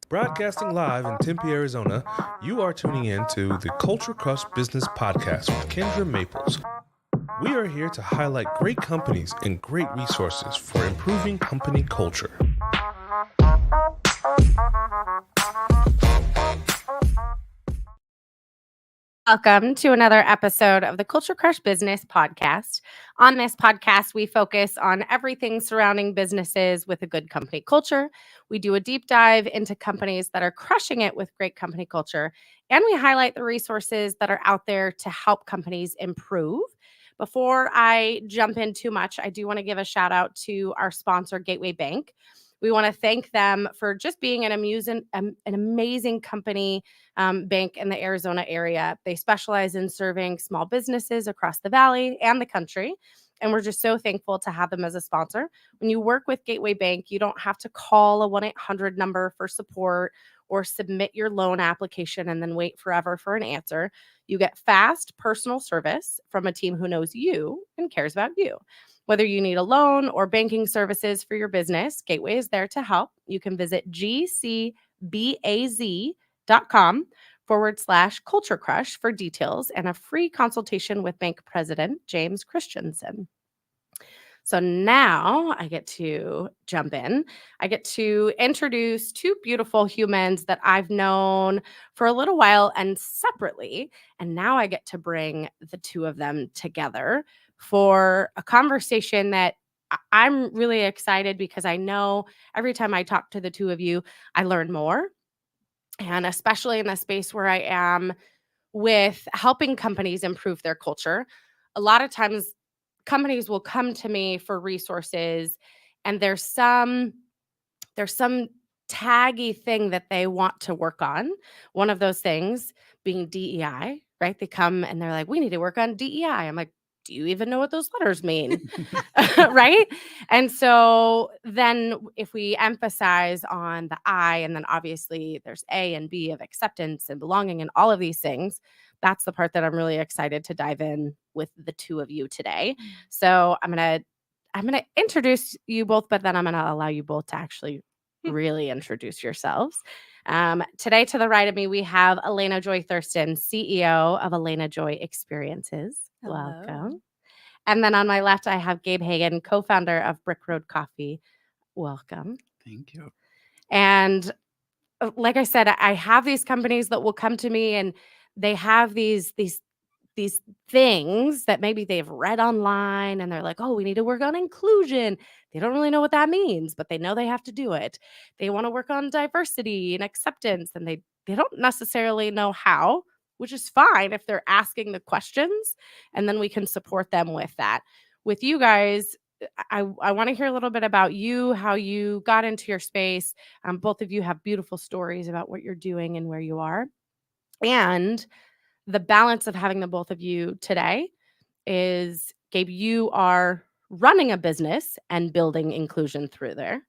Broadcasting live in Tempe, Arizona, you are tuning in to the Culture Crush Business Podcast with Kindra Maples. We are here to highlight great companies and great resources for improving company culture. Welcome to another episode of the Culture Crush Business Podcast. On this podcast, we focus on everything surrounding businesses with a good company culture. We do a deep dive into companies that are crushing it with great company culture, and we highlight the resources that are out there to help companies improve. Before I jump in too much, I do want to give a shout out to our sponsor, Gateway Bank. We want to thank them for just being an amazing company, bank in the Arizona area. They specialize in serving small businesses across the valley and the country. And we're just so thankful to have them as a sponsor. When you work with Gateway Bank, you don't have to call a 1-800 number for support or submit your loan application and then wait forever for an answer. You get fast personal service from a team who knows you and cares about you. Whether you need a loan or banking services for your business, Gateway is there to help. You can visit gcbaz.com/Culture Crush for details and a free consultation with Bank President James Christensen. So now I get to jump in. I get to introduce two beautiful humans that I've known for a little while and separately. And now I get to bring the two of them together for a conversation that I'm really excited because I know every time I talk to the two of you, I learn more. And especially in the space where I am with helping companies improve their culture, a lot of times companies will come to me for resources and there's some taggy thing that they want to work on. One of those things being DEI, right? They come and they're like, we need to work on DEI. I'm like, do you even know what those letters mean? Right? And so then if we emphasize on the I, and then obviously there's A and B of acceptance and belonging and all of these things, that's the part that I'm really excited to dive in with the two of you today. So I'm gonna introduce you both, but then I'm gonna allow you both to actually really introduce yourselves. Today, to the right of me, we have Elena Joy Thurston, CEO of Elena Joy Experiences. Hello. Welcome. And then on my left, I have Gabe Hagen, co-founder of Brick Road Coffee. Welcome. Thank you. And like I said, I have these companies that will come to me and they have these things that maybe they've read online and they're like, oh, we need to work on inclusion. They don't really know what that means, but they know they have to do it. They want to work on diversity and acceptance, and they don't necessarily know how, which is fine if they're asking the questions, and then we can support them with that. With you guys, I want to hear a little bit about you, how you got into your space. Both of you have beautiful stories about what you're doing and where you are. And the balance of having the both of you today is, Gabe, you are running a business and building inclusion through there.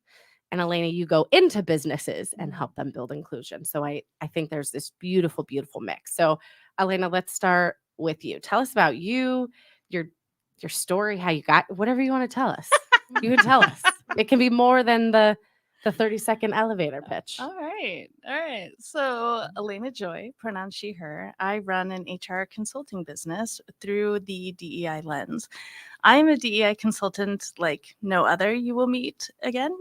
And Elena, you go into businesses and help them build inclusion. So I think there's this beautiful, beautiful mix. So Elena, let's start with you. Tell us about you, your story, how you got, whatever you want to tell us. You can tell us. It can be more than the 30-second elevator pitch. All right. So Elena Joy, pronounced she, her. I run an HR consulting business through the DEI lens. I'm a DEI consultant like no other you will meet again.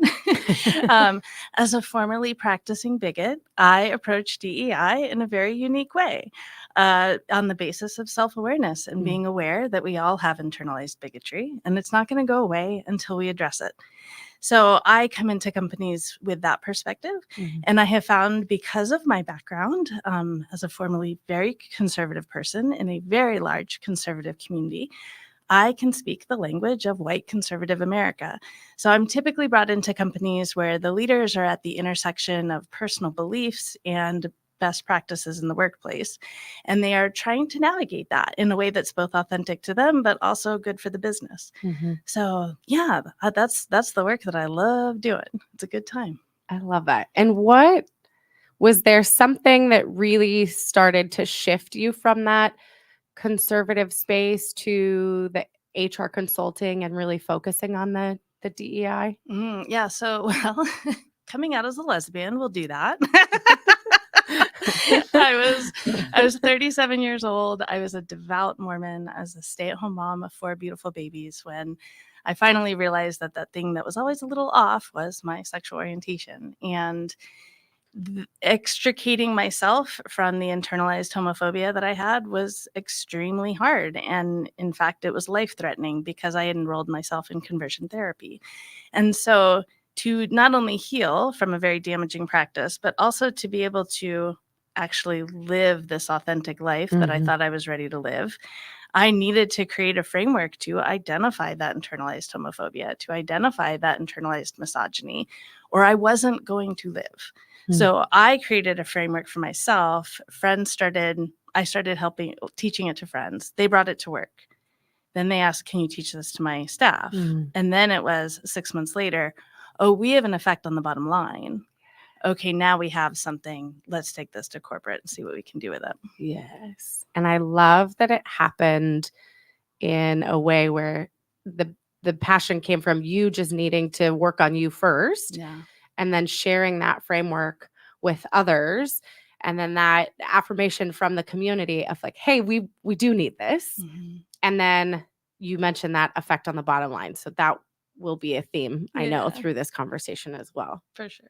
As a formerly practicing bigot, I approach DEI in a very unique way, on the basis of self-awareness and being aware that we all have internalized bigotry, and it's not going to go away until we address it. So I come into companies with that perspective, and I have found, because of my background as a formerly very conservative person in a very large conservative community, I can speak the language of white conservative America. So I'm typically brought into companies where the leaders are at the intersection of personal beliefs and best practices in the workplace. And they are trying to navigate that in a way that's both authentic to them, but also good for the business. So yeah, that's the work that I love doing. It's a good time. I love that. And was there something that really started to shift you from that conservative space to the HR consulting and really focusing on the DEI? Yeah. So, well, coming out as a lesbian, we'll do that. I was 37 years old. I was a devout Mormon. I was a stay-at-home mom of 4 beautiful babies when I finally realized that thing that was always a little off was my sexual orientation. And extricating myself from the internalized homophobia that I had was extremely hard. And in fact, it was life-threatening because I had enrolled myself in conversion therapy. And so to not only heal from a very damaging practice, but also to be able to actually live this authentic life that I thought I was ready to live, I needed to create a framework to identify that internalized homophobia, to identify that internalized misogyny, or I wasn't going to live. So I created a framework for myself. I started teaching it to friends. They brought it to work. Then they asked, can you teach this to my staff? And then it was 6 months later, oh, we have an effect on the bottom line. Okay, now we have something. Let's take this to corporate and see what we can do with it. Yes. And I love that it happened in a way where the passion came from you just needing to work on you first. Yeah. And then sharing that framework with others. And then that affirmation from the community of like, hey, we do need this. And then you mentioned that effect on the bottom line. So that will be a theme, I know, through this conversation as well. For sure.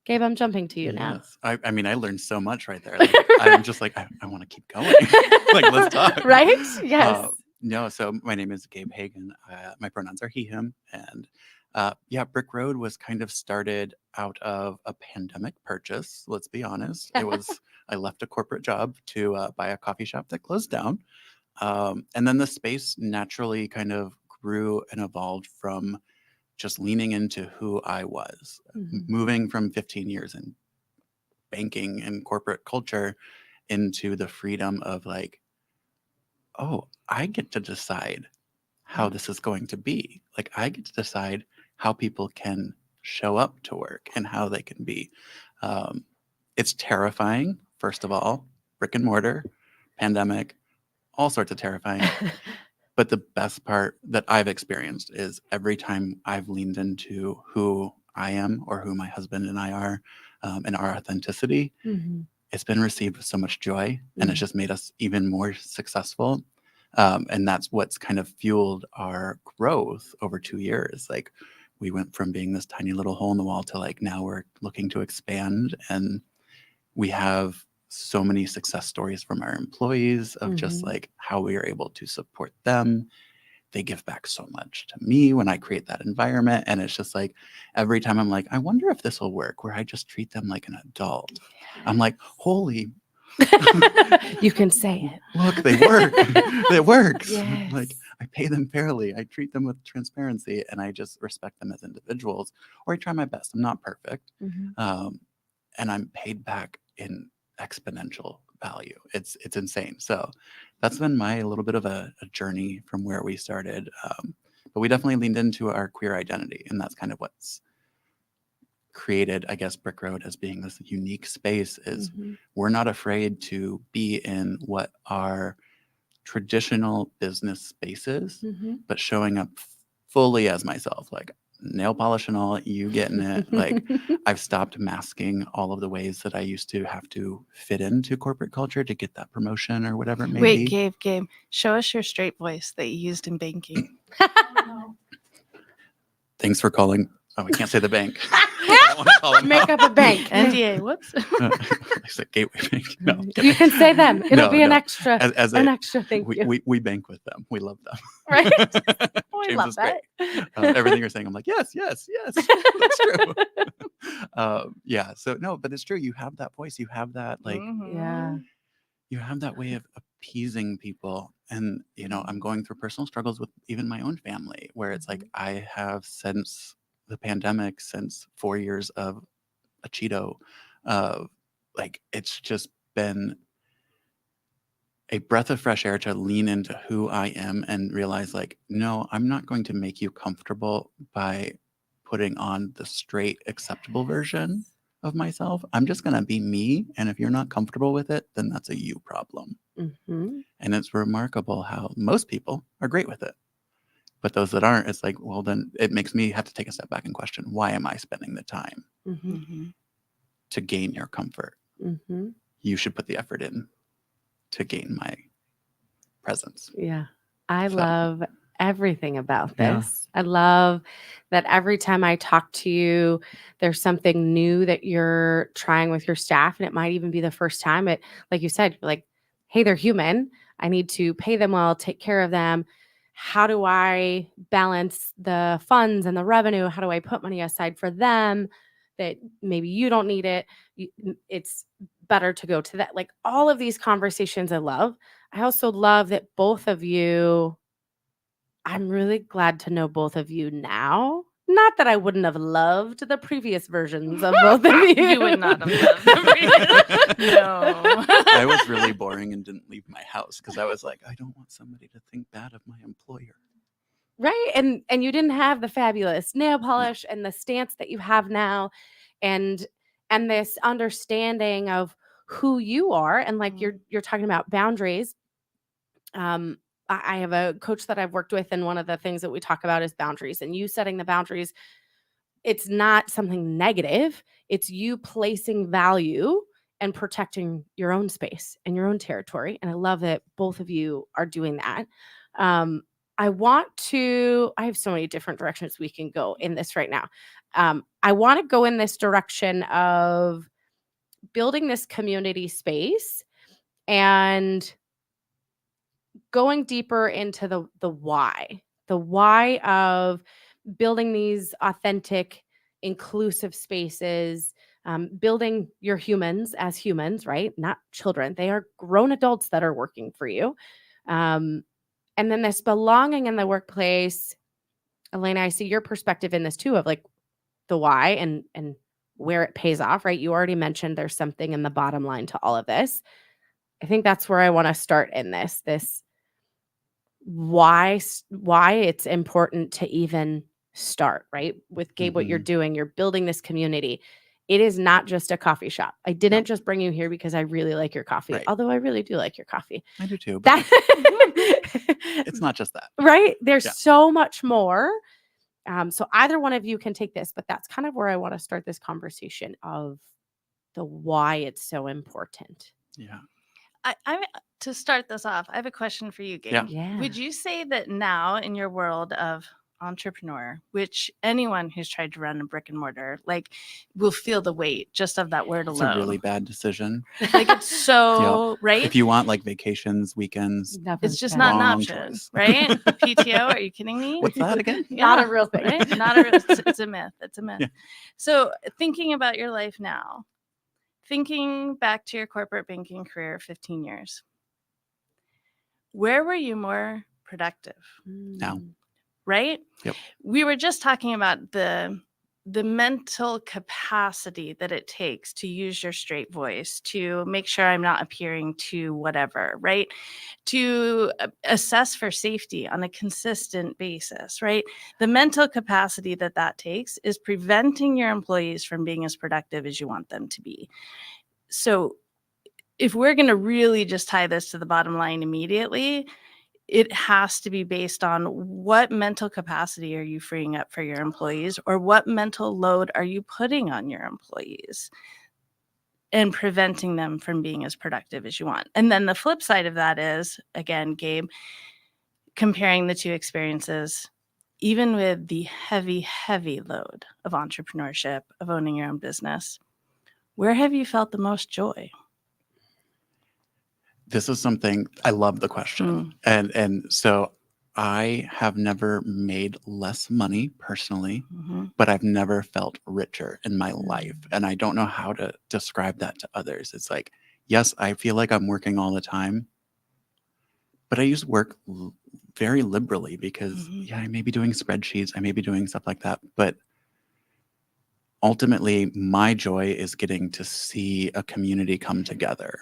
Gabe, I'm jumping to you now. I mean, I learned so much right there. Like, I'm just like, I want to keep going. Like, let's talk. Right? Yes. No, so my name is Gabe Hagen. My pronouns are he, him. And Brick Road was kind of started out of a pandemic purchase. Let's be honest. It was, I left a corporate job to buy a coffee shop that closed down. And then the space naturally kind of grew and evolved from just leaning into who I was, moving from 15 years in banking and corporate culture into the freedom of like, oh, I get to decide how this is going to be. Like, I get to decide how people can show up to work and how they can be. It's terrifying, first of all, brick and mortar, pandemic, all sorts of terrifying. But the best part that I've experienced is every time I've leaned into who I am or who my husband and I are and our authenticity, it's been received with so much joy, and it's just made us even more successful. And that's what's kind of fueled our growth over 2 years. Like, we went from being this tiny little hole in the wall to like now we're looking to expand, and we have so many success stories from our employees of just like how we are able to support them. They give back so much to me when I create that environment. And it's just like, every time I'm like, I wonder if this will work, where I just treat them like an adult. I'm like, holy. You can say it. Look, they work. It works. Yes. Like, I pay them fairly. I treat them with transparency, and I just respect them as individuals, or I try my best. I'm not perfect. And I'm paid back in exponential value. It's insane. So that's been my little bit of a journey from where we started. But we definitely leaned into our queer identity, and that's kind of what's created, I guess, Brick Road as being this unique space. Is we're not afraid to be in what are traditional business spaces, but showing up fully as myself, like nail polish and all, you getting it. Like, I've stopped masking all of the ways that I used to have to fit into corporate culture to get that promotion or whatever it may be. Wait, Gabe, show us your straight voice that you used in banking. Thanks for calling. Oh, we can't say the bank. I don't want to call them Make out. up a bank. NDA, whoops. I said Gateway Bank. No, You can say them. It'll be an No. extra. An extra thank you. we bank with them. We love them. Right? We James love is that. great. Everything you're saying, I'm like, yes, that's true. So no, but it's true. You have that voice. You have that, like, Yeah. you have that way of appeasing people. And, I'm going through personal struggles with even my own family, where it's like, I have, since the pandemic, since 4 years of a Cheeto, like, it's just been a breath of fresh air to lean into who I am and realize, like, no, I'm not going to make you comfortable by putting on the straight, acceptable version of myself. I'm just going to be me. And if you're not comfortable with it, then that's a you problem. And it's remarkable how most people are great with it. But those that aren't, it's like, well, then it makes me have to take a step back and question, why am I spending the time to gain your comfort. You should put the effort in to gain my presence. Yeah. I love everything about Yeah. this. I love that every time I talk to you, there's something new that you're trying with your staff. And it might even be the first time. It, like you said, you're like, hey, they're human. I need to pay them well, take care of them. How do I balance the funds and the revenue? How do I put money aside for them that maybe you don't need it? It's better to go to that. Like all of these conversations I love. I also love that both of you, I'm really glad to know both of you now. Not that I wouldn't have loved the previous versions of both of you. You would not have loved the previous. No. I was really boring and didn't leave my house because I was like, I don't want somebody to think bad of my employer. Right. And you didn't have the fabulous nail polish and the stance that you have now and this understanding of who you are. And like you're talking about boundaries. I have a coach that I've worked with, and one of the things that we talk about is boundaries, and you setting the boundaries. It's not something negative. It's you placing value and protecting your own space and your own territory. And I love that both of you are doing that. I have so many different directions we can go in this right now. I want to go in this direction of building this community space and going deeper into the why of building these authentic, inclusive spaces, building your humans as humans, right? Not children. They are grown adults that are working for you. And then this belonging in the workplace. Elena, I see your perspective in this too, of like the why and where it pays off, right? You already mentioned there's something in the bottom line to all of this. I think that's where I want to start in this why it's important to even start, right? With Gabe, what you're doing, you're building this community. It is not just a coffee shop. I didn't just bring you here because I really like your coffee, although I really do like your coffee. I do too. But it's not just that. Right? There's so much more. So either one of you can take this, but that's kind of where I want to start this conversation of the why it's so important. Yeah. I to start this off, I have a question for you, Gabe. Yeah. Would you say that now in your world of entrepreneur, which anyone who's tried to run a brick and mortar, like, will feel the weight just of that word alone? It's a really bad decision. Like, it's so, right? If you want like vacations, weekends, it's just not an option, right? PTO, are you kidding me? What's that again? Not a real thing. Right? Not a real, it's a myth. It's a myth. Yeah. So thinking about your life now, thinking back to your corporate banking career, 15 years, where were you more productive? Now. Right? Yep. We were just talking about the mental capacity that it takes to use your straight voice, to make sure I'm not appearing to whatever, right? To assess for safety on a consistent basis, right? The mental capacity that takes is preventing your employees from being as productive as you want them to be. So if we're going to really just tie this to the bottom line immediately, it has to be based on what mental capacity are you freeing up for your employees, or what mental load are you putting on your employees and preventing them from being as productive as you want. And then the flip side of that is, again, Gabe, comparing the two experiences, even with the heavy, heavy load of entrepreneurship, of owning your own business, where have you felt the most joy? This is something, I love the question. And so I have never made less money personally, but I've never felt richer in my life. And I don't know how to describe that to others. It's like, yes, I feel like I'm working all the time, but I use work very liberally because I may be doing spreadsheets, I may be doing stuff like that, but ultimately my joy is getting to see a community come together.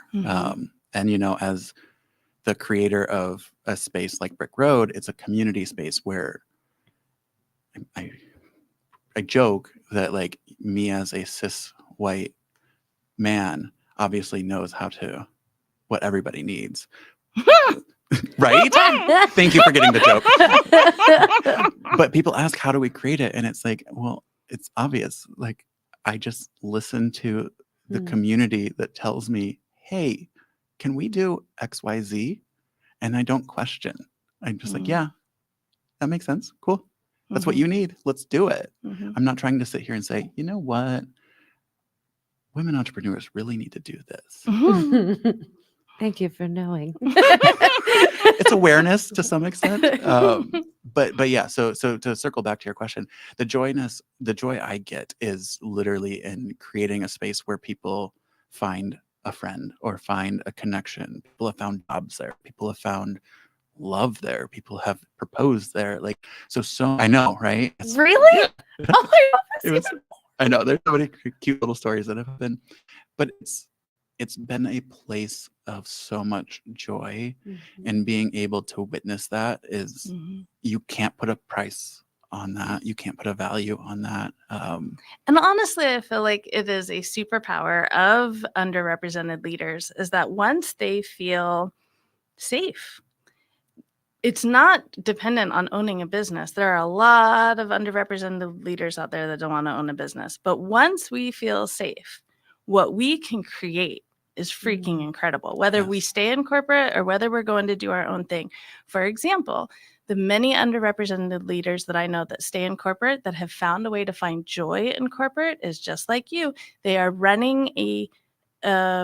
And, you know, as the creator of a space like Brick Road, it's a community space where I joke that, like, me as a cis white man obviously knows what everybody needs. Right? Thank you for getting the joke. But people ask, how do we create it? And it's like, well, it's obvious. Like, I just listen to the Mm. community that tells me, hey, can we do XYZ? And I don't question. I'm just like, yeah, that makes sense. Cool. That's what you need. Let's do it. I'm not trying to sit here and say, you know what? Women entrepreneurs really need to do this. Thank you for knowing. It's awareness to some extent. But yeah, so to circle back to your question, the joy I get is literally in creating a space where people find a friend or find a connection. People have found jobs there. People have found love there. People have proposed there. Like, so I know, right? Really? Yeah. Oh my God. It was, I know there's so many cute little stories that have happened, but it's been a place of so much joy, and being able to witness that is you can't put a price on that. You can't put a value on that. And honestly, I feel like it is a superpower of underrepresented leaders is that once they feel safe, it's not dependent on owning a business. There are a lot of underrepresented leaders out there that don't want to own a business. But once we feel safe, what we can create is freaking incredible, whether we stay in corporate or whether we're going to do our own thing. For example, the many underrepresented leaders that I know that stay in corporate that have found a way to find joy in corporate is just like you. They are running a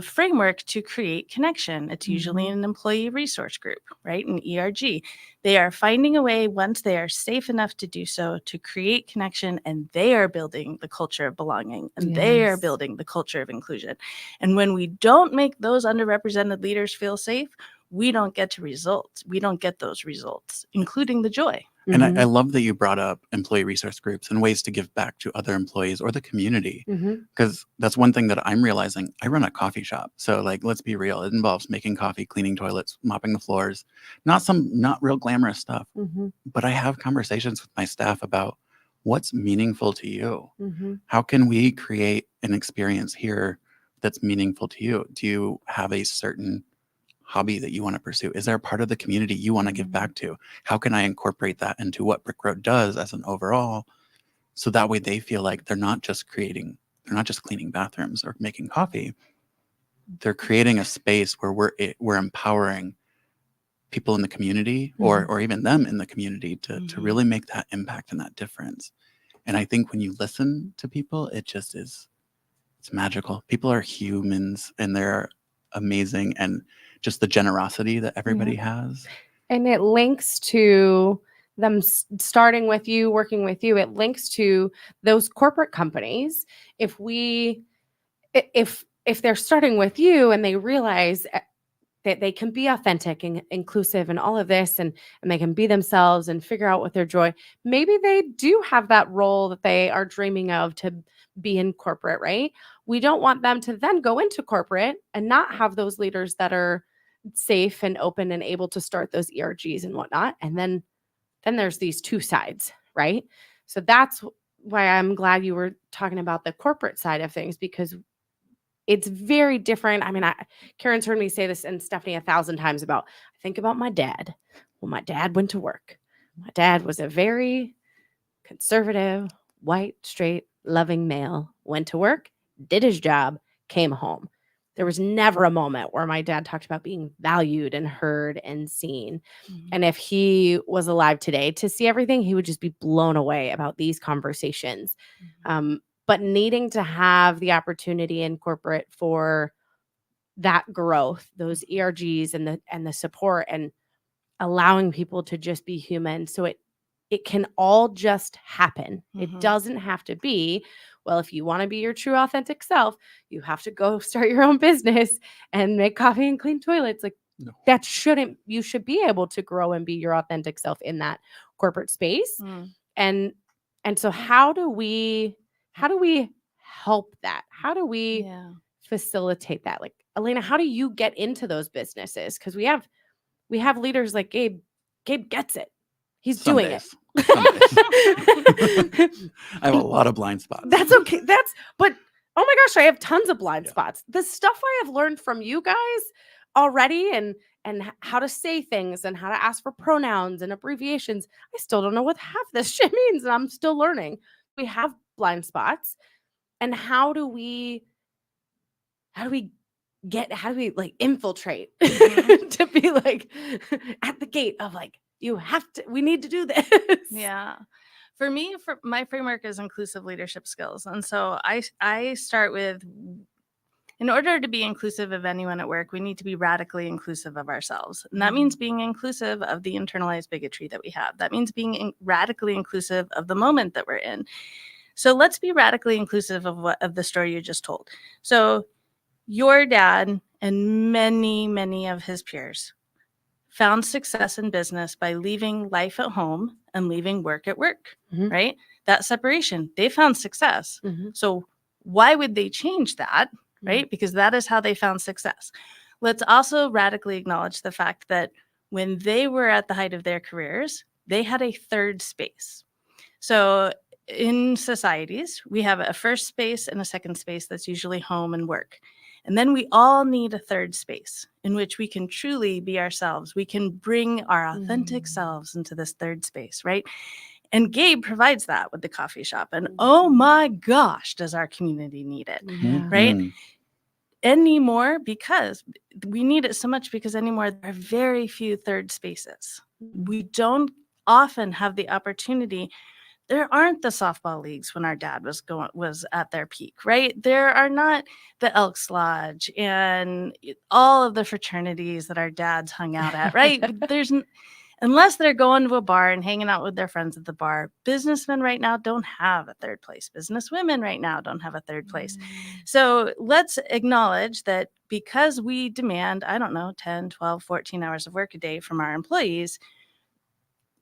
framework to create connection. It's usually an employee resource group, right? An ERG. They are finding a way, once they are safe enough to do so, to create connection, and they are building the culture of belonging, and they are building the culture of inclusion. And when we don't make those underrepresented leaders feel safe, we don't get to results. We don't get those results, including the joy. And I love that you brought up employee resource groups and ways to give back to other employees or the community, because that's one thing that I'm realizing. I run a coffee shop. So like, let's be real. It involves making coffee, cleaning toilets, mopping the floors, not real glamorous stuff. But I have conversations with my staff about what's meaningful to you. How can we create an experience here that's meaningful to you? Do you have a certain hobby that you want to pursue? Is there a part of the community you want to give back to? How can I incorporate that into what Brick Road does as an overall? So that way they feel like they're not just cleaning bathrooms or making coffee. They're creating a space where we're empowering people in the community or even them in the community to really make that impact and that difference. And I think when you listen to people, it's magical. People are humans and they're amazing, and just the generosity that everybody has. And it links to them starting with you, working with you. It links to those corporate companies. If they're starting with you and they realize that they can be authentic and inclusive and all of this, and they can be themselves and figure out what their joy, maybe they do have that role that they are dreaming of to be in corporate, right? We don't want them to then go into corporate and not have those leaders that are safe and open and able to start those ERGs and whatnot. And then there's these two sides, right? So that's why I'm glad you were talking about the corporate side of things, because it's very different. I mean, Karen's heard me say this, and Stephanie 1,000 times, about, I think about my dad. When my dad went to work, my dad was a very conservative, white, straight, loving male, went to work, did his job, came home. There was never a moment where my dad talked about being valued and heard and seen. And if he was alive today to see everything, he would just be blown away about these conversations. But needing to have the opportunity in corporate for that growth, those ERGs and the support, and allowing people to just be human. So it can all just happen. It doesn't have to be, well, if you want to be your true authentic self, you have to go start your own business and make coffee and clean toilets. Like, no. You should be able to grow and be your authentic self in that corporate space. And so how do we help that? How do we facilitate that? Like, Elena, how do you get into those businesses? Because we have leaders like Gabe. Gabe gets it. He's doing it. I have a lot of blind spots. That's okay. But oh my gosh, I have tons of blind spots. The stuff I have learned from you guys already, and how to say things and how to ask for pronouns and abbreviations, I still don't know what half this shit means, and I'm still learning. We have blind spots. And how do we like infiltrate to be like at the gate of like, we need to do this. Yeah. For me, my framework is inclusive leadership skills. And so I start with, in order to be inclusive of anyone at work, we need to be radically inclusive of ourselves. And that means being inclusive of the internalized bigotry that we have. That means being radically inclusive of the moment that we're in. So let's be radically inclusive of the story you just told. So your dad and many, many of his peers found success in business by leaving life at home and leaving work at work, right? That separation, they found success. So why would they change that, right? Because that is how they found success. Let's also radically acknowledge the fact that when they were at the height of their careers, they had a third space. So in societies, we have a first space and a second space that's usually home and work. And then we all need a third space in which we can truly be ourselves. We can bring our authentic selves into this third space, right? And Gabe provides that with the coffee shop. And oh my gosh, does our community need it, right? Anymore, because we need it so much, because anymore there are very few third spaces. We don't often have the opportunity. There aren't the softball leagues when our dad was at their peak, right? There are not the Elks Lodge and all of the fraternities that our dads hung out at, right? Unless they're going to a bar and hanging out with their friends at the bar, businessmen right now don't have a third place. Businesswomen right now don't have a third place. So let's acknowledge that because we demand, 10, 12, 14 hours of work a day from our employees,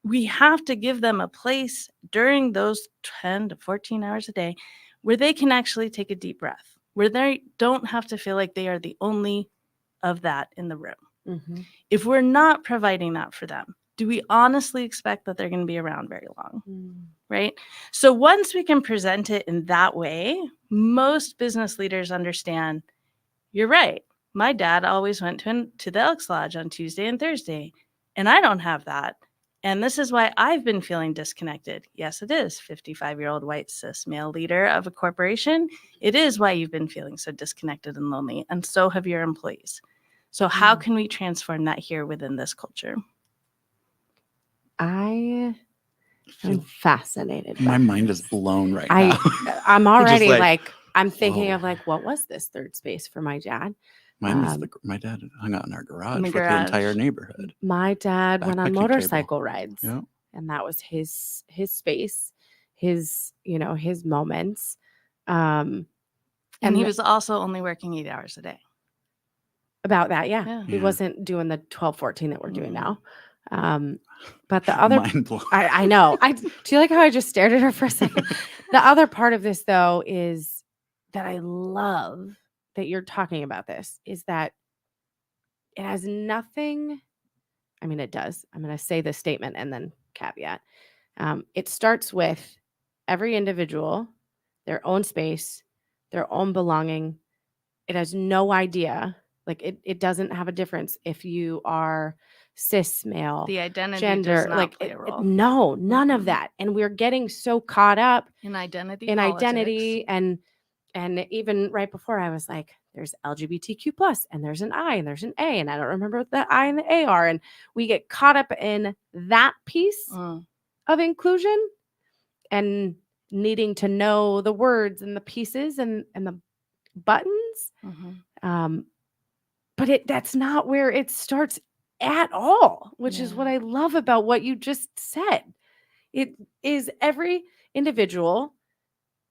we have to give them a place during those 10 to 14 hours a day where they can actually take a deep breath, where they don't have to feel like they are the only of that in the room. If we're not providing that for them, do we honestly expect that they're going to be around very long? Right? So once we can present it in that way, most business leaders understand, you're right. My dad always went to the Elks Lodge on Tuesday and Thursday, and I don't have that. And this is why I've been feeling disconnected. Yes, it is. 55-year-old white cis male leader of a corporation. It is why you've been feeling so disconnected and lonely. And so have your employees. So how can we transform that here within this culture? I am fascinated. My mind is blown right now. I'm already like, I'm thinking of like, what was this third space for my dad? Mine was my dad hung out in our garage with the entire neighborhood. My dad went on motorcycle rides, yeah. And that was his space, his moments. And he was also only working 8 hours a day. About that, yeah. He wasn't doing the 12, 14 that we're doing now. But the other, I know. Do you like how I just stared at her for a second? The other part of this, though, is that I love that you're talking about this, is that it has nothing. I mean, it does. I'm going to say this statement and then caveat. It starts with every individual, their own space, their own belonging. It has no idea. Like it doesn't have a difference if you are cis male, the identity gender, does not play a role. No, none of that. And we're getting so caught up in identity and even right before I was like, there's LGBTQ plus and there's an I and there's an A, and I don't remember what the I and the A are. And we get caught up in that piece of inclusion and needing to know the words and the pieces and the buttons. But that's not where it starts at all, which is what I love about what you just said. It is every individual.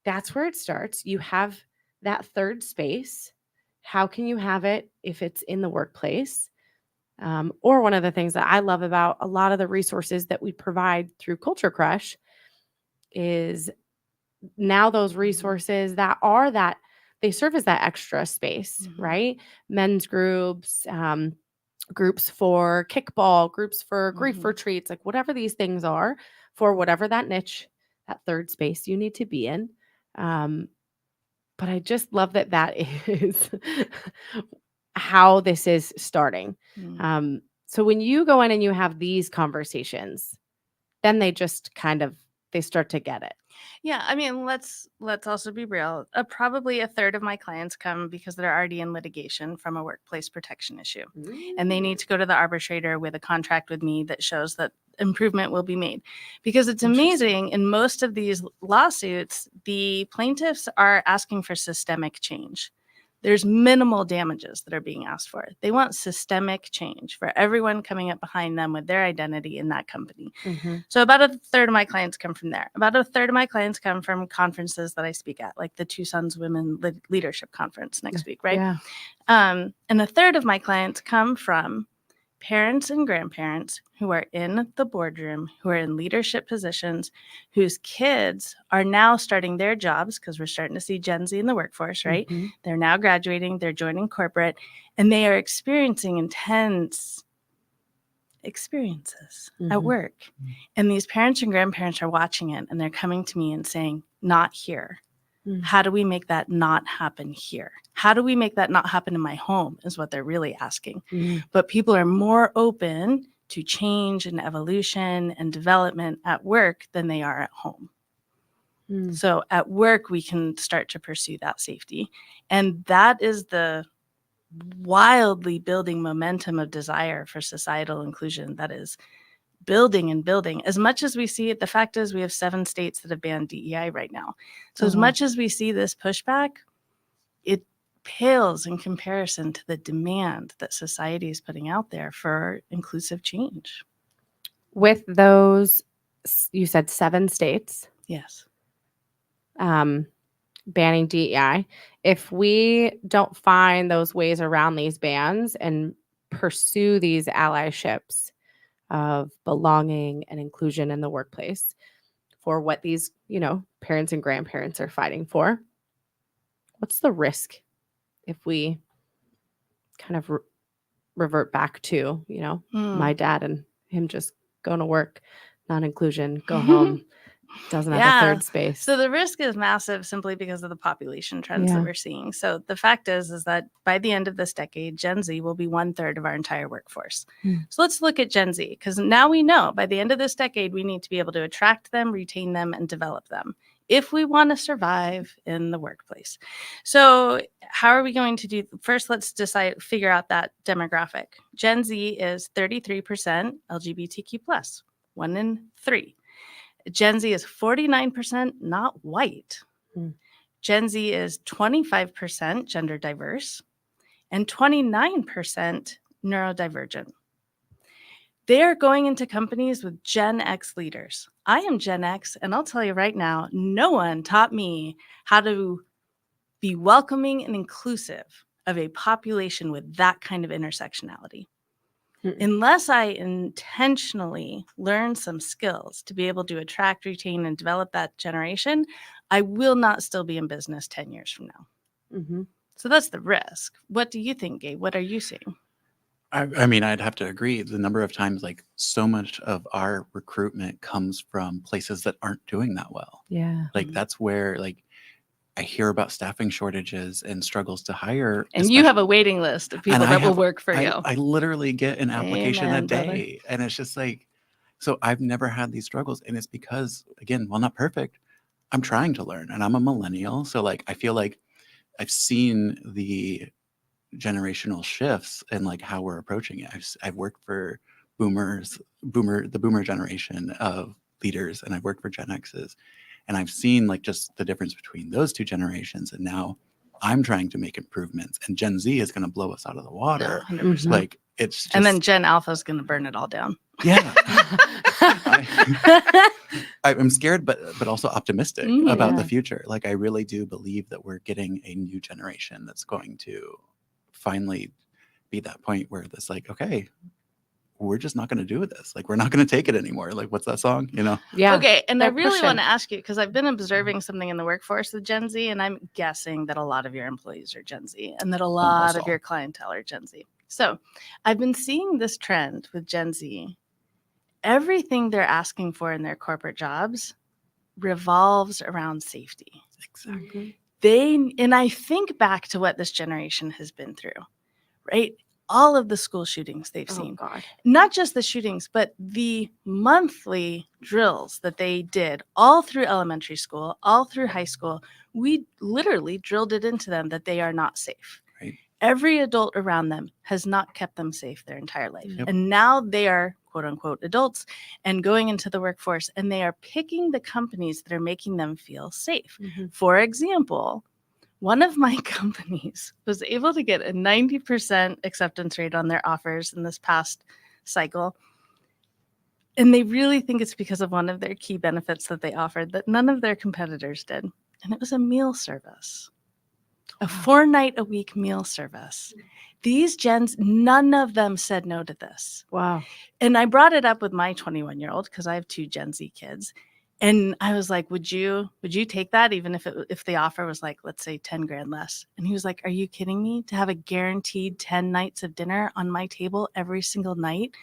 That's where it starts. You have that third space. How can you have it if it's in the workplace? Or one of the things that I love about a lot of the resources that we provide through Culture Crush is now those resources they serve as that extra space, right? Men's groups, groups for kickball, groups for grief retreats, like whatever these things are for whatever that niche, that third space you need to be in. But I just love that is how this is starting. So when you go in and you have these conversations, then they just they start to get it. Yeah, I mean, let's also be real. Probably a third of my clients come because they're already in litigation from a workplace protection issue, and they need to go to the arbitrator with a contract with me that shows that improvement will be made. Because it's amazing, in most of these lawsuits, the plaintiffs are asking for systemic change. There's minimal damages that are being asked for. They want systemic change for everyone coming up behind them with their identity in that company. So about a third of my clients come from there. About a third of my clients come from conferences that I speak at, like the Tucson's Women Leadership Conference next week, right? Yeah. And a third of my clients come from parents and grandparents who are in the boardroom, who are in leadership positions, whose kids are now starting their jobs, because we're starting to see Gen Z in the workforce, right? They're now graduating, they're joining corporate, and they are experiencing intense experiences at work. And these parents and grandparents are watching it, and they're coming to me and saying, not here. How do we make that not happen here? How do we make that not happen in my home is what they're really asking. But people are more open to change and evolution and development at work than they are at home. So at work, we can start to pursue that safety. And that is the wildly building momentum of desire for societal inclusion that is building and building. As much as we see it, the fact is we have 7 states that have banned DEI right now. So as much as we see this pushback, it pales in comparison to the demand that society is putting out there for inclusive change. With those, you said 7 states Yes. banning DEI. If we don't find those ways around these bans and pursue these allyships of belonging and inclusion in the workplace for what these, parents and grandparents are fighting for, what's the risk if we kind of revert back to, my dad and him just going to work, non-inclusion, go home, doesn't have a third space? So the risk is massive simply because of the population trends that we're seeing. So the fact is that by the end of this decade, Gen Z will be 1/3 of our entire workforce. So let's look at Gen Z, because now we know by the end of this decade, we need to be able to attract them, retain them, and develop them if we want to survive in the workplace. So how are we going to do? First, let's figure out that demographic. Gen Z is 33% LGBTQ+, 1 in 3. Gen Z is 49% not white. Gen Z is 25% gender diverse and 29% neurodivergent. They are going into companies with Gen X leaders. I am Gen X, and I'll tell you right now, no one taught me how to be welcoming and inclusive of a population with that kind of intersectionality. Unless I intentionally learn some skills to be able to attract, retain, and develop that generation, I will not still be in business 10 years from now. So that's the risk. What do you think, Gabe? What are you seeing? I mean, I'd have to agree. The number of times, so much of our recruitment comes from places that aren't doing that well. Yeah. That's where, I hear about staffing shortages and struggles to hire. And you have a waiting list of people that will work for you. I literally get an application a day. Brother. And it's just so I've never had these struggles. And it's because, again, while not perfect, I'm trying to learn. And I'm a millennial. So I feel like I've seen the generational shifts and how we're approaching it. I've worked for the boomer generation of leaders, and I've worked for Gen X's. And I've seen just the difference between those 2 generations. And now I'm trying to make improvements, and Gen Z is going to blow us out of the water. 100%. It's just, and then Gen Alpha is going to burn it all down. Yeah. I'm scared, but also optimistic about the future. I really do believe that we're getting a new generation that's going to finally be that point where it's okay, we're just not going to do this. We're not going to take it anymore. What's that song? Yeah. Okay. And They're I really pushing. want to ask you, because I've been observing something in the workforce with Gen Z, and I'm guessing that a lot of your employees are Gen Z and that a lot of your clientele are Gen Z. So I've been seeing this trend with Gen Z. Everything they're asking for in their corporate jobs revolves around safety. Exactly. And I think back to what this generation has been through, right? all of the school shootings they've Oh seen. God. Not just the shootings, but the monthly drills that they did all through elementary school, all through high school. We literally drilled it into them that they are not safe. Right. Every adult around them has not kept them safe their entire life. Yep. And now they are quote unquote adults and going into the workforce, and they are picking the companies that are making them feel safe. For example, one of my companies was able to get a 90% acceptance rate on their offers in this past cycle. And they really think it's because of one of their key benefits that they offered that none of their competitors did. And it was a meal service, a 4-night-a-week meal service. These gens, none of them said no to this. Wow. And I brought it up with my 21-year-old because I have 2 Gen Z kids. And I was like, would you take that even if the offer was like, let's say 10 grand less? And he was like, are you kidding me? To have a guaranteed 10 nights of dinner on my table every single night,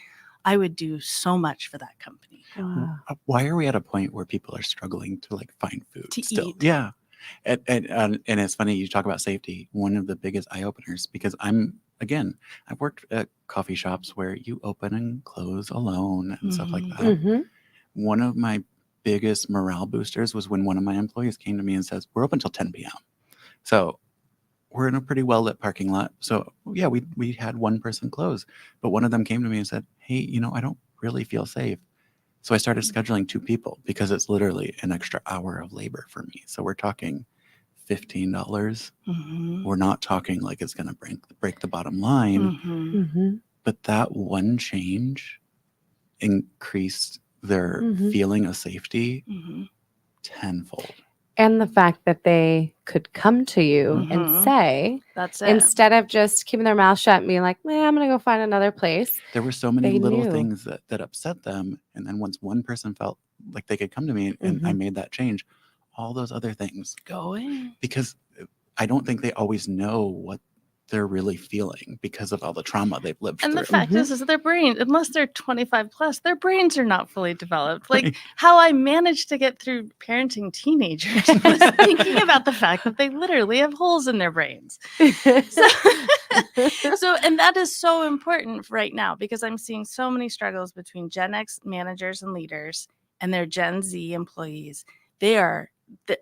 I would do so much for that company. Wow. Why are we at a point where people are struggling to like find food To still? eat. Yeah. And it's funny you talk about safety. One of the biggest eye openers, because I've worked at coffee shops where you open and close alone and stuff like that. Mm-hmm. One of my biggest morale boosters was when one of my employees came to me and says, we're open until 10 p.m. So we're in a pretty well lit parking lot. So yeah, we had one person close, but one of them came to me and said, hey, I don't really feel safe. So I started scheduling 2 people because it's literally an extra hour of labor for me. So we're talking $15. Mm-hmm. We're not talking like it's going to break the bottom line, Mm-hmm. Mm-hmm. but that one change increased their feeling of safety tenfold. And the fact that they could come to you and say, that's it. instead of just keeping their mouth shut and being like, I'm going to go find another place. There were so many They little knew. things that upset them. And then once one person felt like they could come to me and I made that change, all those other things go in. Because I don't think they always know what they're really feeling because of all the trauma they've lived And through. the fact is their brain, unless they're 25 plus, their brains are not fully developed. Like how I managed to get through parenting teenagers was thinking about the fact that they literally have holes in their brains. So, and that is so important right now because I'm seeing so many struggles between Gen X managers and leaders and their Gen Z employees. They are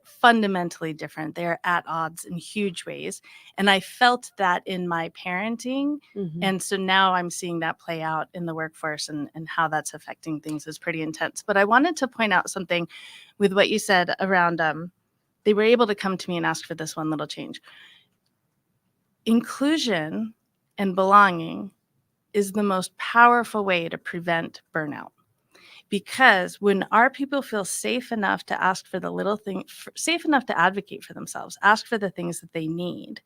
fundamentally different. They're at odds in huge ways. And I felt that in my parenting. And so now I'm seeing that play out in the workforce and how that's affecting things is pretty intense. But I wanted to point out something with what you said around they were able to come to me and ask for this one little change. Inclusion and belonging is the most powerful way to prevent burnout. Because when our people feel safe enough to ask for the little thing, safe enough to advocate for themselves, ask for the things that they need.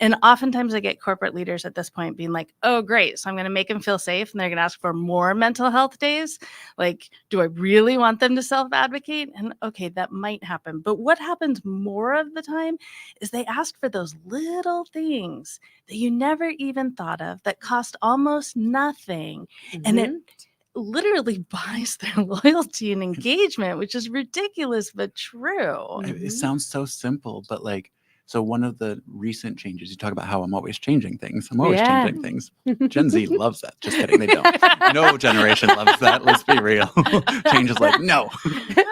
And oftentimes I get corporate leaders at this point being like, oh, great. So I'm going to make them feel safe and they're going to ask for more mental health days. Like, do I really want them to self-advocate? And okay, that might happen. But what happens more of the time is they ask for those little things that you never even thought of that cost almost nothing. And it literally buys their loyalty and engagement, which is ridiculous but true. It sounds so simple, but so one of the recent changes, you talk about how I'm always changing things. I'm always changing things. Gen Z loves that. Just kidding, they don't. No generation loves that. Let's be real. Change is like, no.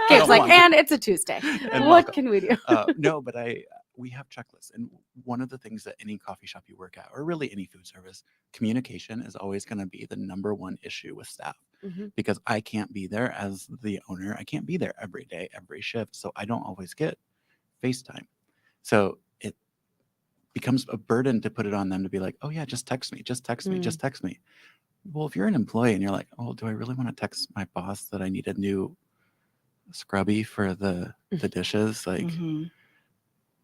Gabe's like, and it's a Tuesday. And what can we do? No, but we have checklists. And one of the things that any coffee shop you work at, or really any food service, communication is always going to be the number one issue with staff. Because I can't be there as the owner. I can't be there every day, every shift. So I don't always get FaceTime. So it becomes a burden to put it on them to be like, oh yeah, just text me, just text me, just text me. Well, if you're an employee and you're like, oh, do I really want to text my boss that I need a new scrubby for the dishes? Like,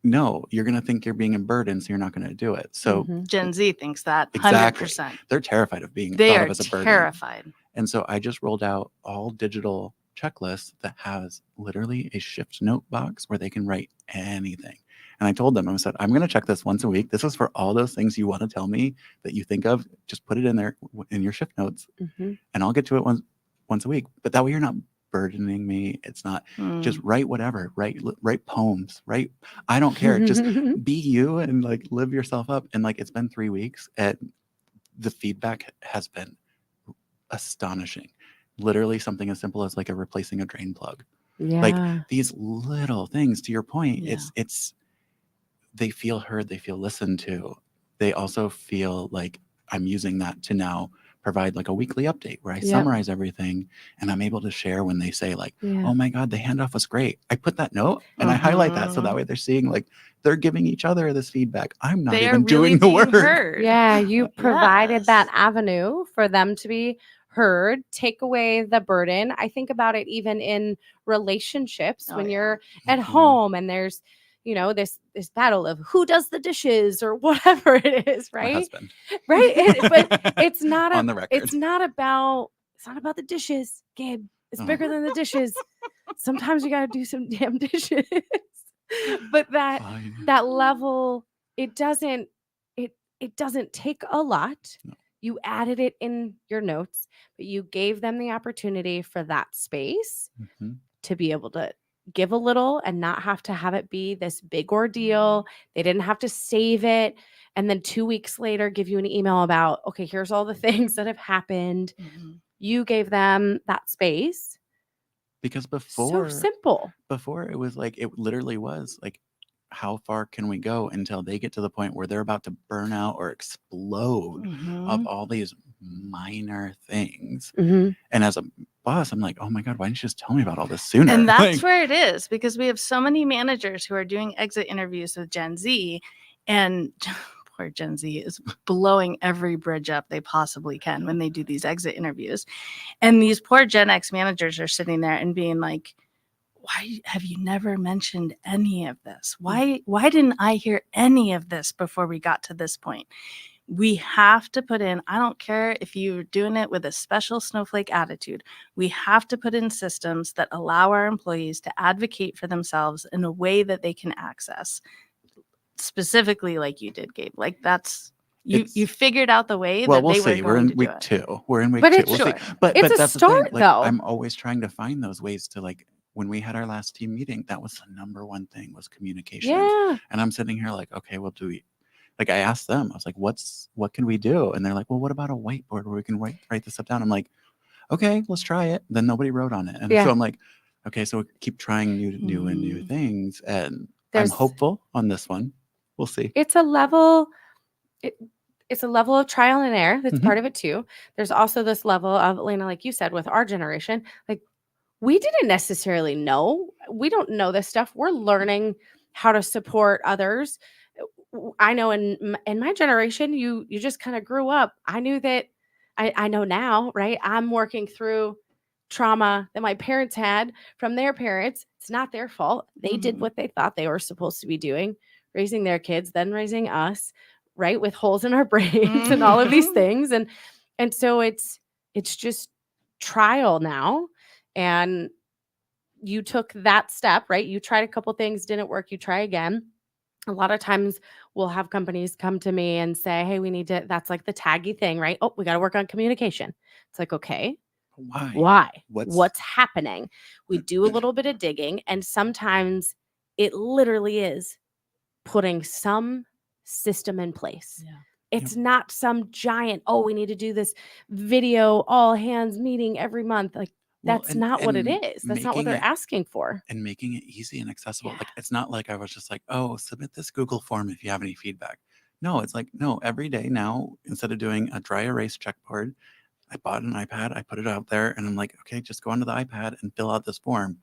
no, you're going to think you're being a burden, so you're not going to do it. So Gen Z thinks that 100%. Exactly. They're terrified of being They thought are of as a burden. terrified. And so I just rolled out all digital checklists that has literally a shift note box where they can write anything. And I told them, I said, I'm going to check this once a week. This is for all those things you want to tell me that you think of. Just put it in there in your shift notes and I'll get to it once a week. But that way you're not burdening me. It's not just write whatever, write poems, write. I don't care. Just be you and live yourself up. And it's been 3 weeks. the feedback has been astonishing. Literally something as simple as like a replacing a drain plug. Yeah. Like these little things, to your point, Yeah. it's they feel heard, they feel listened to. They also feel like I'm using that to now provide like a weekly update where I summarize everything, and I'm able to share when they say like, oh my God, the handoff was great. I put that note and I highlight that so that way they're seeing like they're giving each other this feedback. I'm not They even are really doing the being work. heard. Yeah, you provided that Yes. avenue for them to be heard, take away the burden. I think about it even in relationships Oh, when yeah. you're at Mhm. home and there's, you know, this battle of who does the dishes or whatever it is, My right? husband. Right. But it's not on the record. it's not about the dishes, Gabe. It's Oh. bigger than the dishes. Sometimes you got to do some damn dishes. But Fine. that level, it doesn't take a lot. No. You added it in your notes, but you gave them the opportunity for that space Mhm. to be able to give a little and not have to have it be this big ordeal. They didn't have to save it and then 2 weeks later give you an email about, okay, here's all the things that have happened. Mhm. You gave them that space. Because So simple. before it was like, it literally was like, how far can we go until they get to the point where they're about to burn out or explode of Mhm. all these minor things? Mm-hmm. And as a boss, I'm like, oh my God, why didn't you just tell me about all this sooner? And that's Like, where it is, because we have so many managers who are doing exit interviews with Gen Z, and poor Gen Z is blowing every bridge up they possibly can when they do these exit interviews. And these poor Gen X managers are sitting there and being like, why have you never mentioned any of this? Why didn't I hear any of this before we got to this point? We have to put in, I don't care if you're doing it with a special snowflake attitude, we have to put in systems that allow our employees to advocate for themselves in a way that they can access. Specifically like you did, Gabe. Like that's you figured out the way well, that we'll they were see. We're going in to do week it. 2. We're in week But 2. it's We'll sure. see. But It's a that's the start, thing. Like, though. I'm always trying to find those ways to like, when we had our last team meeting, that was the number one thing was communication. Yeah. And I'm sitting here like, okay, well, do we, like, I asked them, I was like, what can we do? And they're like, well, what about a whiteboard where we can write this stuff down? I'm like, okay, let's try it. Then nobody wrote on it. And Yeah. so I'm like, okay, so we keep trying new and new things. And I'm hopeful on this one. We'll see. It's a level. It's a level of trial and error. That's Mhm. part of it too. There's also this level of, Elena, like you said, with our generation, like we didn't necessarily know. We don't know this stuff. We're learning how to support others. I know in my generation, you just kind of grew up. I knew that. I know now, right? I'm working through trauma that my parents had from their parents. It's not their fault. They did what they thought they were supposed to be doing, raising their kids, then raising us, right? With holes in our brains and all of these things. And so it's just trial now. And you took that step, right? You tried a couple things, didn't work, you try again. A lot of times we'll have companies come to me and say, hey, we need to, that's like the taggy thing, right? Oh, we got to work on communication. It's like, okay, why? What's happening? We do a little bit of digging, and sometimes it literally is putting some system in place. Yeah. It's not some giant, oh, we need to do this video all hands meeting every month. Like, that's not what it is. That's not what they're asking for. And making it easy and accessible. Like, it's not like I was just like, oh, submit this Google form if you have any feedback. No, it's like, no, every day now, instead of doing a dry erase checkboard, I bought an iPad, I put it out there, and I'm like, okay, just go onto the iPad and fill out this form.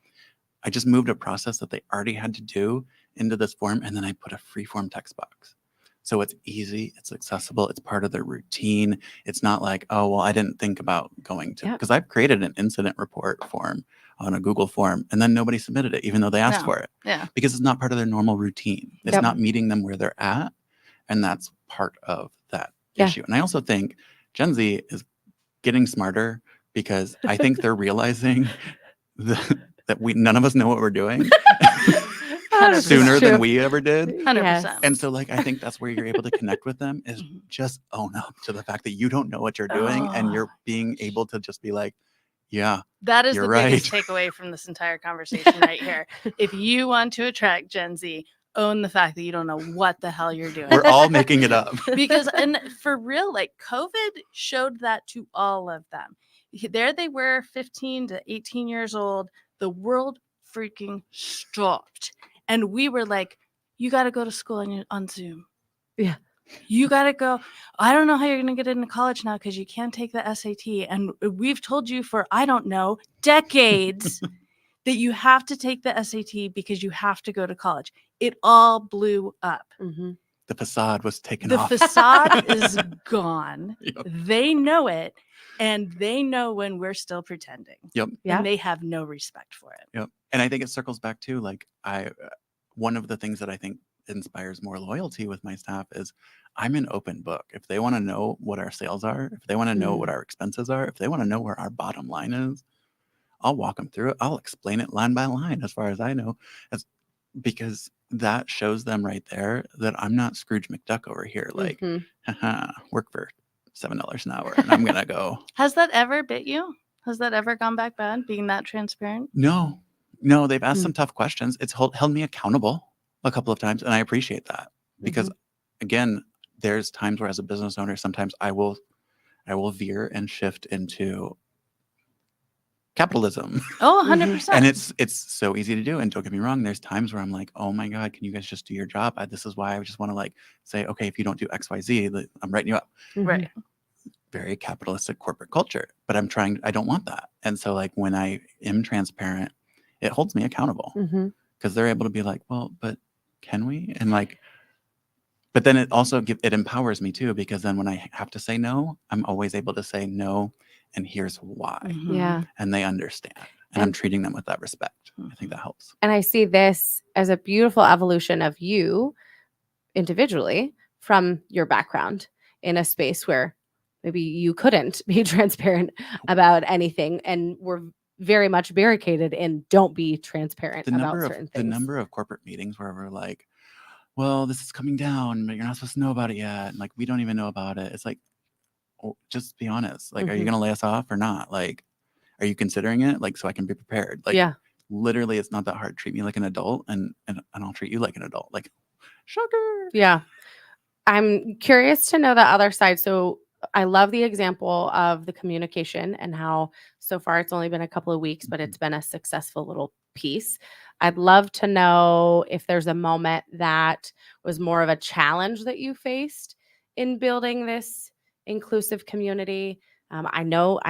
I just moved a process that they already had to do into this form, and then I put a free form text box. So it's easy, it's accessible, it's part of their routine. It's not like, oh, well, I didn't think about going to, because I've created an incident report form on a Google form, and then nobody submitted it, even though they asked for it. Yeah. Because it's not part of their normal routine. It's not meeting them where they're at. And that's part of that issue. And I also think Gen Z is getting smarter, because I think they're realizing that none of us know what we're doing sooner than we ever did. 100%. And so, like, I think that's where you're able to connect with them, is just own up to the fact that you don't know what you're doing, and you're being able to just be like, yeah, that is you're the biggest takeaway from this entire conversation right here. If you want to attract Gen Z, own the fact that you don't know what the hell you're doing. We're all making it up. Because, and for real, like COVID showed that to all of them. There they were, 15 to 18 years old. The world freaking stopped. And we were like, you got to go to school on Zoom. Yeah. You got to go. I don't know how you're going to get into college now because you can't take the SAT. And we've told you for, I don't know, decades that you have to take the SAT because you have to go to college. It all blew up. Mm-hmm. The facade was taken The off. facade is gone. Yep. They know it. And they know when we're still pretending. Yep. Yeah. And they have no respect for it. Yep. And I think it circles back to like one of the things that I think inspires more loyalty with my staff is I'm an open book. If they want to know what our sales are, if they want to know what our expenses are, if they want to know where our bottom line is, I'll walk them through it. I'll explain it line by line as far as I know, because that shows them right there that I'm not Scrooge McDuck over here. Like, work for $7 an hour and I'm going to go. Has that ever bit you? Has that ever gone back bad, being that transparent? No, they've asked some tough questions. It's held me accountable a couple of times. And I appreciate that because again, there's times where as a business owner, sometimes I will veer and shift into capitalism. Oh, 100%. And it's so easy to do. And don't get me wrong, there's times where I'm like, oh my God, can you guys just do your job? This is why I just want to like say, okay, if you don't do XYZ, I'm writing you up. Right. Very capitalistic corporate culture, but I don't want that. And so like when I am transparent, it holds me accountable because they're able to be like, well, but can we? And like, but then it also it empowers me too, because then when I have to say no, I'm always able to say no. And here's why. Yeah. And they understand. And I'm treating them with that respect. I think that helps. And I see this as a beautiful evolution of you individually from your background in a space where maybe you couldn't be transparent about anything and were very much barricaded in don't be transparent about certain things. The number of corporate meetings where we're like, well, this is coming down, but you're not supposed to know about it yet. And like, we don't even know about it. It's like, oh, just be honest. Like, are you going to lay us off or not? Like, are you considering it? Like, so I can be prepared. Like, literally, it's not that hard. Treat me like an adult and I'll treat you like an adult. Like, sugar. Yeah. I'm curious to know the other side. So I love the example of the communication and how so far it's only been a couple of weeks, but it's been a successful little piece. I'd love to know if there's a moment that was more of a challenge that you faced in building this inclusive community. I know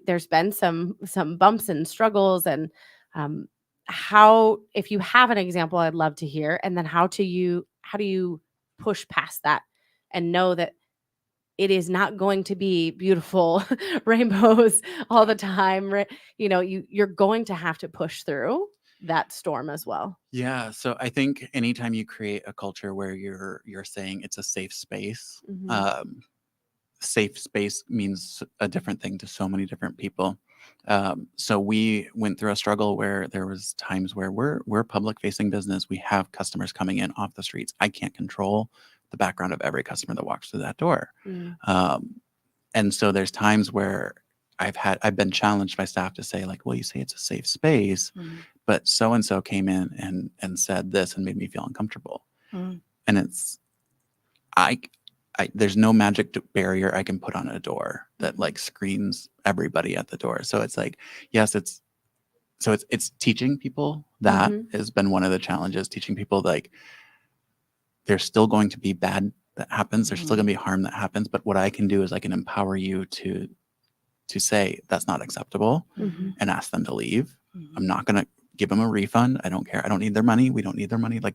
there's been some bumps and struggles, and how, if you have an example, I'd love to hear. And then how do you push past that and know that it is not going to be beautiful rainbows all the time, right? You know, you're going to have to push through that storm as well. Yeah. So I think anytime you create a culture where you're saying it's a safe space, safe space means a different thing to so many different people. So we went through a struggle where there was times where we're a public facing business. We have customers coming in off the streets. I can't control the background of every customer that walks through that door. And so there's times where I've been challenged by staff to say like, well, you say it's a safe space, but so-and-so came in and said this and made me feel uncomfortable. And it's, there's no magic barrier I can put on a door that like screens everybody at the door. So it's like, yes, it's teaching people that has been one of the challenges, teaching people like there's still going to be bad that happens. There's still going to be harm that happens. But what I can do is I can empower you to say that's not acceptable and ask them to leave. I'm not going to give them a refund. I don't care. I don't need their money. We don't need their money. Like,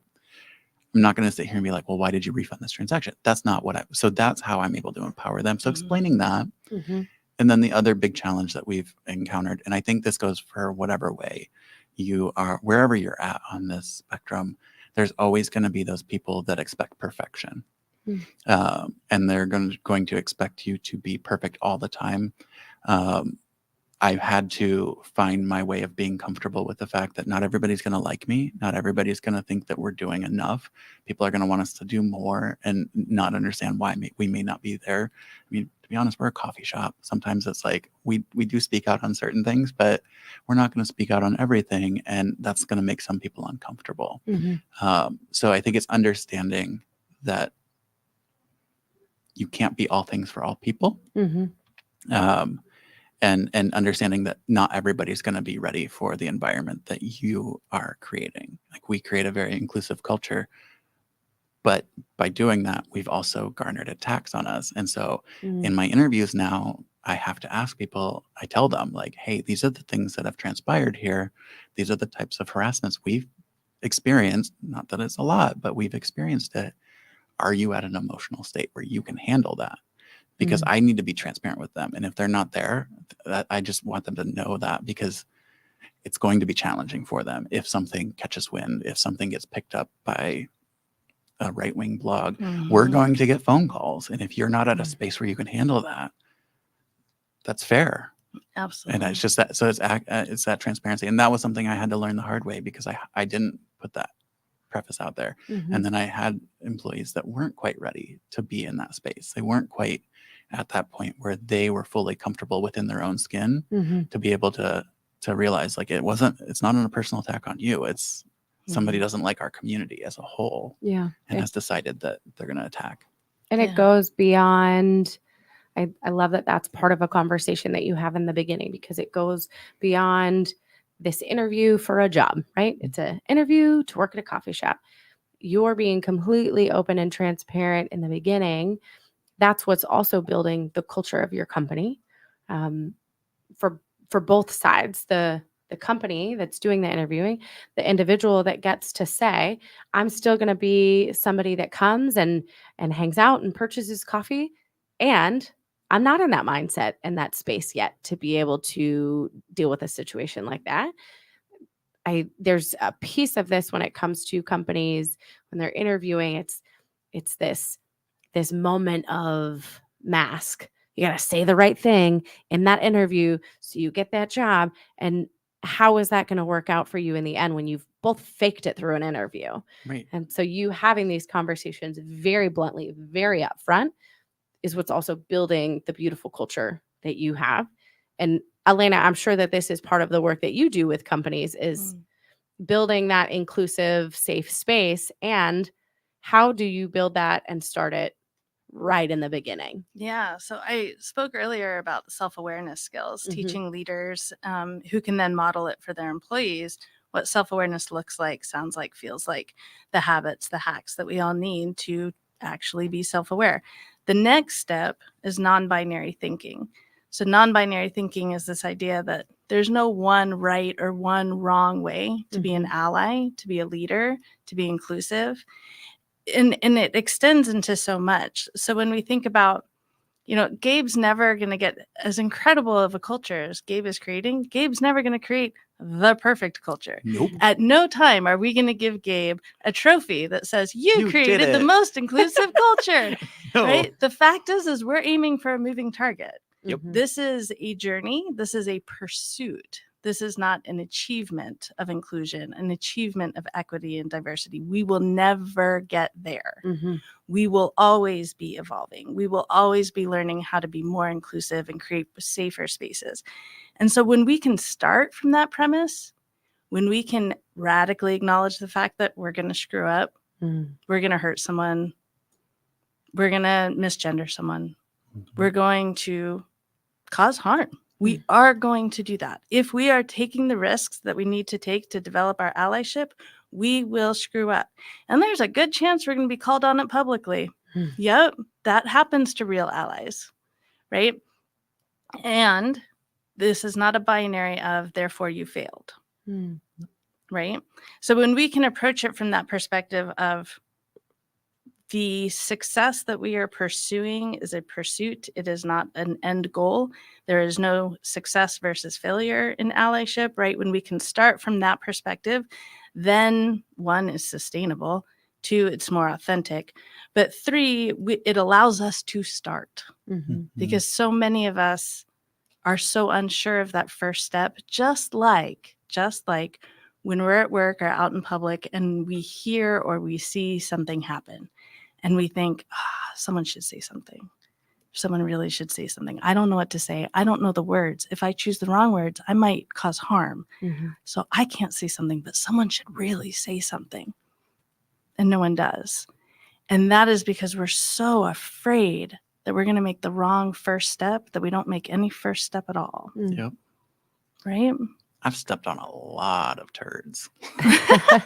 I'm not going to sit here and be like, well, why did you refund this transaction? That's not so that's how I'm able to empower them. So explaining that. And then the other big challenge that we've encountered, and I think this goes for whatever way you are, wherever you're at on this spectrum, there's always going to be those people that expect perfection. And they're going to expect you to be perfect all the time. I've had to find my way of being comfortable with the fact that not everybody's going to like me. Not everybody's going to think that we're doing enough. People are going to want us to do more and not understand why we may not be there. I mean, to be honest, we're a coffee shop. Sometimes it's like we do speak out on certain things, but we're not going to speak out on everything. And that's going to make some people uncomfortable. So I think it's understanding that you can't be all things for all people. And understanding that not everybody's going to be ready for the environment that you are creating. Like, we create a very inclusive culture, but by doing that, we've also garnered attacks on us. And so in my interviews now, I have to ask people, I tell them, like, hey, these are the things that have transpired here. These are the types of harassments we've experienced. Not that it's a lot, but we've experienced it. Are you at an emotional state where you can handle that? Because I need to be transparent with them. And if they're not there, I just want them to know that, because it's going to be challenging for them. If something catches wind, if something gets picked up by a right-wing blog, we're going to get phone calls. And if you're not at a space where you can handle that, that's fair. Absolutely. And it's just that, so it's that transparency. And that was something I had to learn the hard way, because I didn't put that preface out there. And then I had employees that weren't quite ready to be in that space. They weren't quite at that point where they were fully comfortable within their own skin to be able to realize, like, it's not a personal attack on you. It's somebody doesn't like our community as a whole. And has decided that they're going to attack. And it goes beyond, I love that that's part of a conversation that you have in the beginning, because it goes beyond this interview for a job, right? It's an interview to work at a coffee shop. You're being completely open and transparent in the beginning. That's what's also building the culture of your company, for both sides, the company that's doing the interviewing, the individual that gets to say, I'm still going to be somebody that comes and hangs out and purchases coffee, and I'm not in that mindset and that space yet to be able to deal with a situation like that. There's a piece of this when it comes to companies when they're interviewing. It's this moment of mask. You got to say the right thing in that interview so you get that job. And how is that going to work out for you in the end when you've both faked it through an interview? Right. And so you having these conversations very bluntly, very upfront, is what's also building the beautiful culture that you have. And Elena, I'm sure that this is part of the work that you do with companies, is building that inclusive, safe space. And how do you build that and start it right in the beginning? Yeah. So I spoke earlier about the self-awareness skills, teaching leaders who can then model it for their employees, what self-awareness looks like, sounds like, feels like, the habits, the hacks that we all need to actually be self-aware. The next step is non-binary thinking. So non-binary thinking is this idea that there's no one right or one wrong way to be an ally, to be a leader, to be inclusive. And it extends into so much. So when we think about, Gabe's never going to get as incredible of a culture as Gabe is creating. Gabe's never going to create the perfect culture. Nope. At no time are we going to give Gabe a trophy that says you created the most inclusive culture. No. Right? The fact is we're aiming for a moving target. Yep. This is a journey. This is a pursuit. This is not an achievement of inclusion, an achievement of equity and diversity. We will never get there. We will always be evolving. We will always be learning how to be more inclusive and create safer spaces. And so when we can start from that premise, when we can radically acknowledge the fact that we're going to screw up, we're going to hurt someone, we're going to misgender someone, we're going to cause harm. We are going to do that. If we are taking the risks that we need to take to develop our allyship, we will screw up. And there's a good chance we're going to be called on it publicly. Yep, that happens to real allies, right? And this is not a binary of therefore you failed, right? So when we can approach it from that perspective of the success that we are pursuing is a pursuit. It is not an end goal. There is no success versus failure in allyship, right? When we can start from that perspective, then 1 is sustainable, 2, it's more authentic, but 3, it allows us to start because so many of us are so unsure of that first step, just like when we're at work or out in public and we hear or we see something happen and we think, someone should say something. Someone really should say something. I don't know what to say. I don't know the words. If I choose the wrong words, I might cause harm. Mm-hmm. So I can't say something, but someone should really say something. And no one does. And that is because we're so afraid that we're going to make the wrong first step that we don't make any first step at all. Yep. Right? I've stepped on a lot of turds.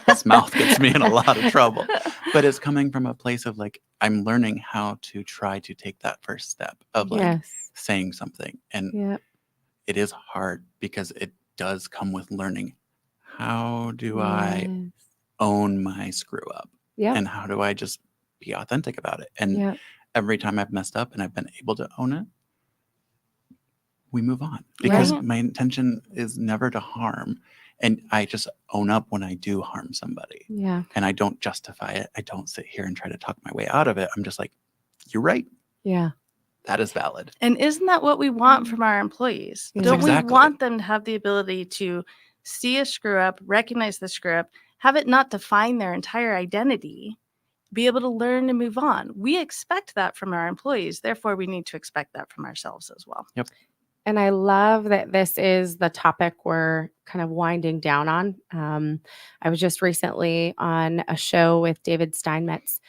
This mouth gets me in a lot of trouble. But it's coming from a place of like, I'm learning how to try to take that first step of like Yes. saying something. And Yep. it is hard because it does come with learning. How do I Yes. own my screw up? Yep. And how do I just be authentic about it? And Yep. every time I've messed up and I've been able to own it, we move on, because Right. my intention is never to harm. And I just own up when I do harm somebody, Yeah. and I don't justify it. I don't sit here and try to talk my way out of it. I'm just like, you're right. Yeah. That is valid. And isn't that what we want from our employees? Yes. Don't Exactly. we want them to have the ability to see a screw up, recognize the screw up, have it not define their entire identity, be able to learn and move on? We expect that from our employees. Therefore, we need to expect that from ourselves as well. Yep. And I love that this is the topic we're kind of winding down on. I was just recently on a show with David Steinmetz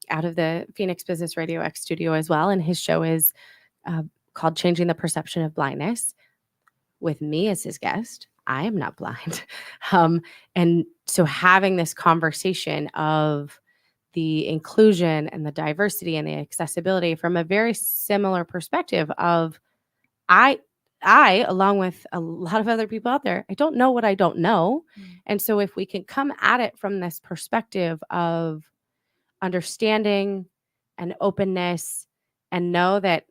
out of the Phoenix Business Radio X studio as well. And his show is called Changing the Perception of Blindness, with me as his guest. I am not blind. And so having this conversation of the inclusion and the diversity and the accessibility from a very similar perspective of I, along with a lot of other people out there, I don't know what I don't know. And so if we can come at it from this perspective of understanding and openness and know that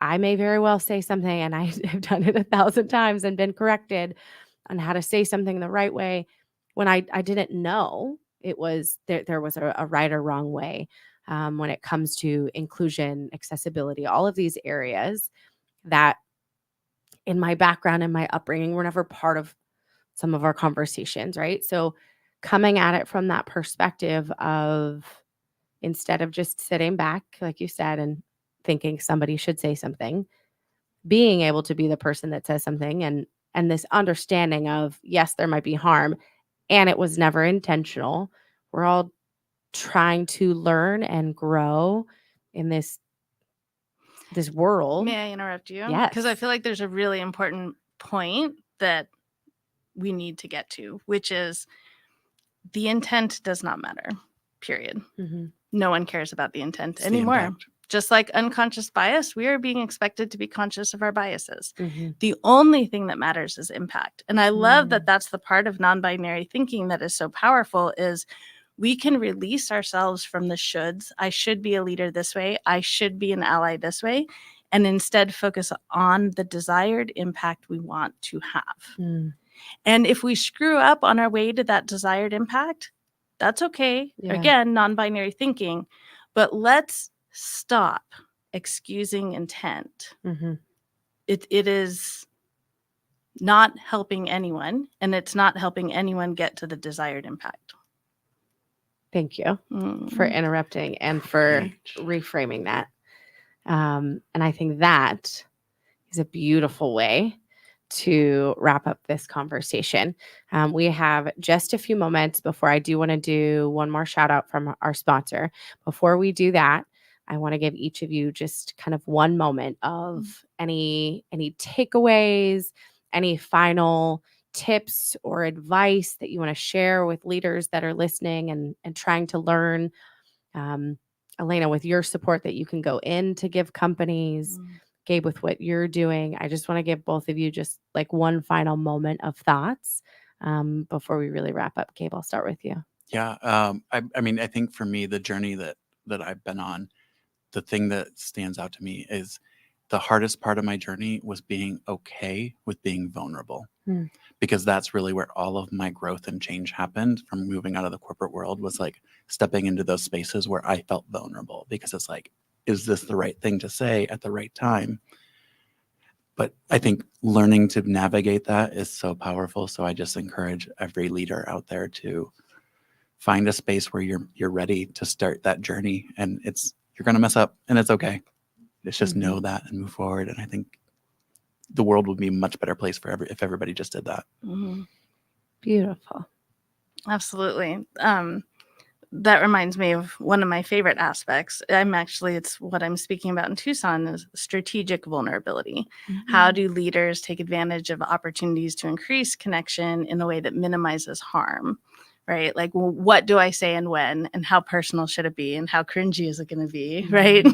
I may very well say something, and I have done it 1,000 times and been corrected on how to say something the right way when I didn't know it was there was a right or wrong way when it comes to inclusion, accessibility, all of these areas that in my background and my upbringing were never part of some of our conversations, right? So coming at it from that perspective of, instead of just sitting back, like you said, and thinking somebody should say something, being able to be the person that says something, and this understanding of, yes, there might be harm and it was never intentional. We're all trying to learn and grow in this world. May I interrupt you? Yes. Because I feel like there's a really important point that we need to get to, which is the intent does not matter, period. Mm-hmm. No one cares about the intent It's the anymore. impact. Just like unconscious bias, we are being expected to be conscious of our biases. Mm-hmm. The only thing that matters is impact. And I love that that's the part of non-binary thinking that is so powerful, is we can release ourselves from the shoulds. I should be a leader this way. I should be an ally this way. And instead focus on the desired impact we want to have. Mm. And if we screw up on our way to that desired impact, that's okay. Yeah. Again, non-binary thinking. But let's stop excusing intent. Mm-hmm. It is not helping anyone, and it's not helping anyone get to the desired impact. Thank you Mm. for interrupting and for reframing that. And I think that is a beautiful way to wrap up this conversation. We have just a few moments before I do want to do one more shout out from our sponsor. Before we do that, I want to give each of you just kind of one moment of any takeaways, any final tips or advice that you want to share with leaders that are listening and trying to learn. Elena, with your support that you can go in to give companies, Gabe, with what you're doing, I just want to give both of you just like one final moment of thoughts before we really wrap up. Gabe, I'll start with you. Yeah. I mean, I think for me, the journey that I've been on, the thing that stands out to me is the hardest part of my journey was being okay with being vulnerable, because that's really where all of my growth and change happened from moving out of the corporate world, was like stepping into those spaces where I felt vulnerable, because it's like, is this the right thing to say at the right time? But I think learning to navigate that is so powerful. So I just encourage every leader out there to find a space where you're ready to start that journey. And you're going to mess up, and it's okay. It's just know that and move forward. And I think the world would be a much better place if everybody just did that. Beautiful. Absolutely. That reminds me of one of my favorite aspects. It's what I'm speaking about in Tucson is strategic vulnerability. How do leaders take advantage of opportunities to increase connection in a way that minimizes harm? Right? Like, well, what do I say and when, and how personal should it be, and how cringy is it going to be? Right?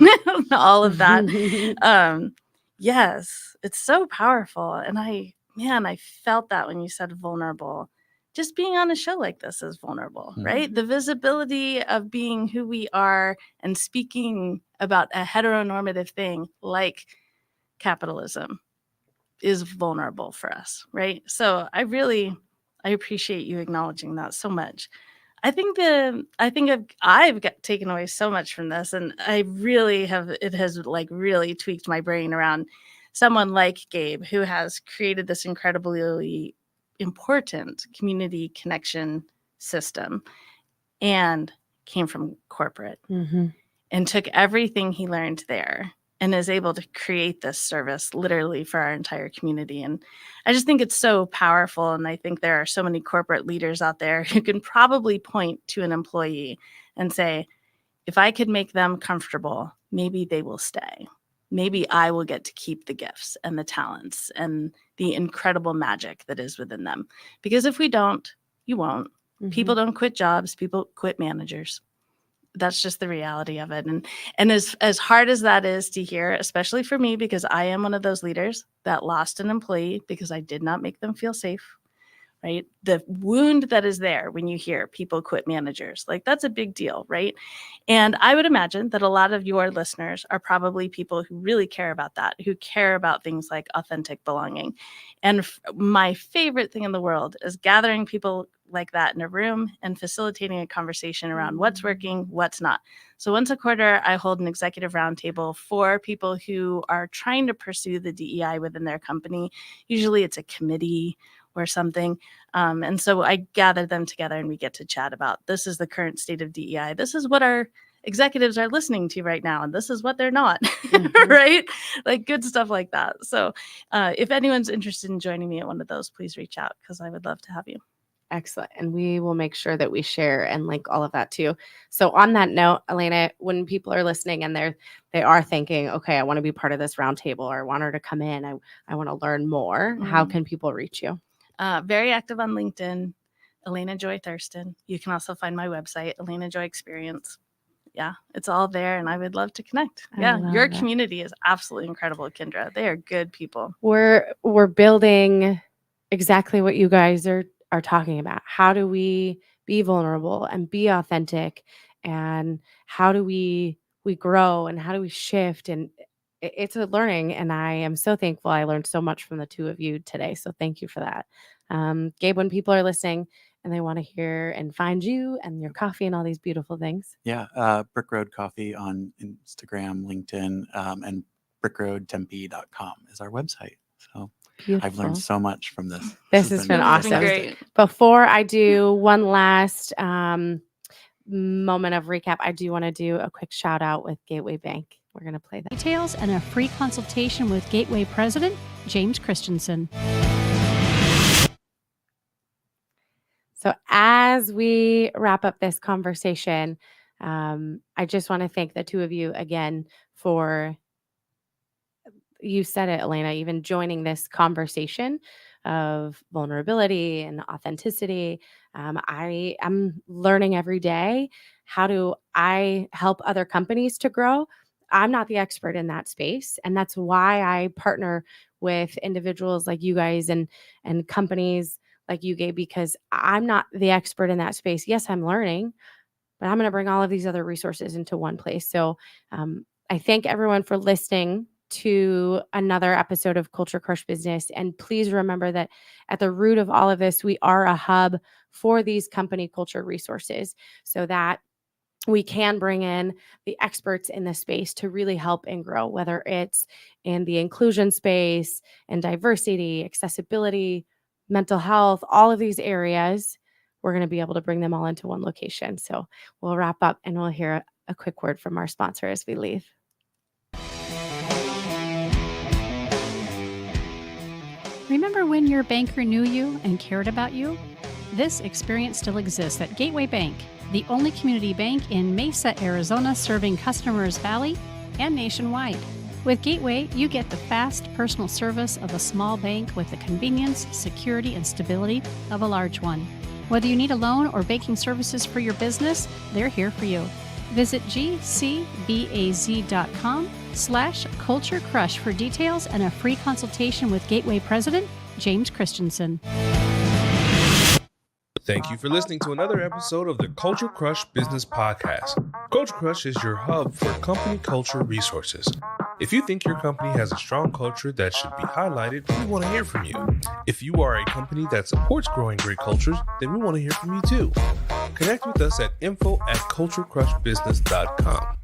All of that. Yes, it's so powerful. And I felt that when you said vulnerable. Just being on a show like this is vulnerable, right? The visibility of being who we are and speaking about a heteronormative thing like capitalism is vulnerable for us, right? So I appreciate you acknowledging that so much. I think I've taken away so much from this, and I really have. It has like really tweaked my brain around someone like Gabe, who has created this incredibly important community connection system and came from corporate and took everything he learned there and is able to create this service literally for our entire community. And I just think it's so powerful. And I think there are so many corporate leaders out there who can probably point to an employee and say, if I could make them comfortable, maybe they will stay. Maybe I will get to keep the gifts and the talents and the incredible magic that is within them. Because if we don't, you won't. People don't quit jobs. People quit managers. That's just the reality of it. And as hard as that is to hear, especially for me, because I am one of those leaders that lost an employee because I did not make them feel safe, right? The wound that is there when you hear people quit managers, like that's a big deal, right? And I would imagine that a lot of your listeners are probably people who really care about that, who care about things like authentic belonging. And my favorite thing in the world is gathering people like that in a room and facilitating a conversation around what's working, what's not. So once a quarter, I hold an executive roundtable for people who are trying to pursue the DEI within their company. Usually it's a committee or something. And so I gather them together and we get to chat about, this is the current state of DEI. This is what our executives are listening to right now. And this is what they're not, right? Like good stuff like that. So if anyone's interested in joining me at one of those, please reach out because I would love to have you. Excellent. And we will make sure that we share and link all of that too. So on that note, Elena, when people are listening and they are thinking, okay, I want to be part of this roundtable or I want her to come in, I want to learn more. How can people reach you? Very active on LinkedIn, Elena Joy Thurston. You can also find my website, Elena Joy Experience. Yeah, it's all there, and I would love to connect. Yeah, your community is absolutely incredible, Kindra. They are good people. We're building exactly what you guys are talking about. How do we be vulnerable and be authentic, and how do we grow, and how do we shift? And it's a learning, and I am so thankful. I learned so much from the two of you today, so thank you for that. Gabe, when people are listening and they want to hear and find you and your coffee and all these beautiful things. Yeah, Brick Road Coffee on Instagram, LinkedIn, and brickroadtempe.com is our website. So beautiful. I've learned so much from this. This has been awesome. Great. Before I do one last moment of recap, I do want to do a quick shout out with Gateway Bank. We're going to play that. Details and a free consultation with Gateway President James Christensen. So as we wrap up this conversation, I just want to thank the two of you again for, you said it, Elena, even joining this conversation of vulnerability and authenticity. I am learning every day. How do I help other companies to grow? I'm not the expert in that space. And that's why I partner with individuals like you guys and companies like you, Gabe, because I'm not the expert in that space. Yes, I'm learning, but I'm going to bring all of these other resources into one place. So I thank everyone for listening to another episode of Culture Crush Business. And please remember that at the root of all of this, we are a hub for these company culture resources so that we can bring in the experts in the space to really help and grow, whether it's in the inclusion space and diversity, accessibility, mental health, all of these areas. We're going to be able to bring them all into one location. So we'll wrap up and we'll hear a quick word from our sponsor as we leave. Remember when your banker knew you and cared about you? This experience still exists at Gateway Bank, the only community bank in Mesa, Arizona, serving customers Valley and nationwide. With Gateway, you get the fast, personal service of a small bank with the convenience, security, and stability of a large one. Whether you need a loan or banking services for your business, they're here for you. Visit gcbaz.com/Culture Crush for details and a free consultation with Gateway President James Christensen. Thank you for listening to another episode of the Culture Crush Business Podcast. Culture Crush is your hub for company culture resources. If you think your company has a strong culture that should be highlighted, we want to hear from you. If you are a company that supports growing great cultures, then we want to hear from you too. Connect with us at info@culturecrushbusiness.com.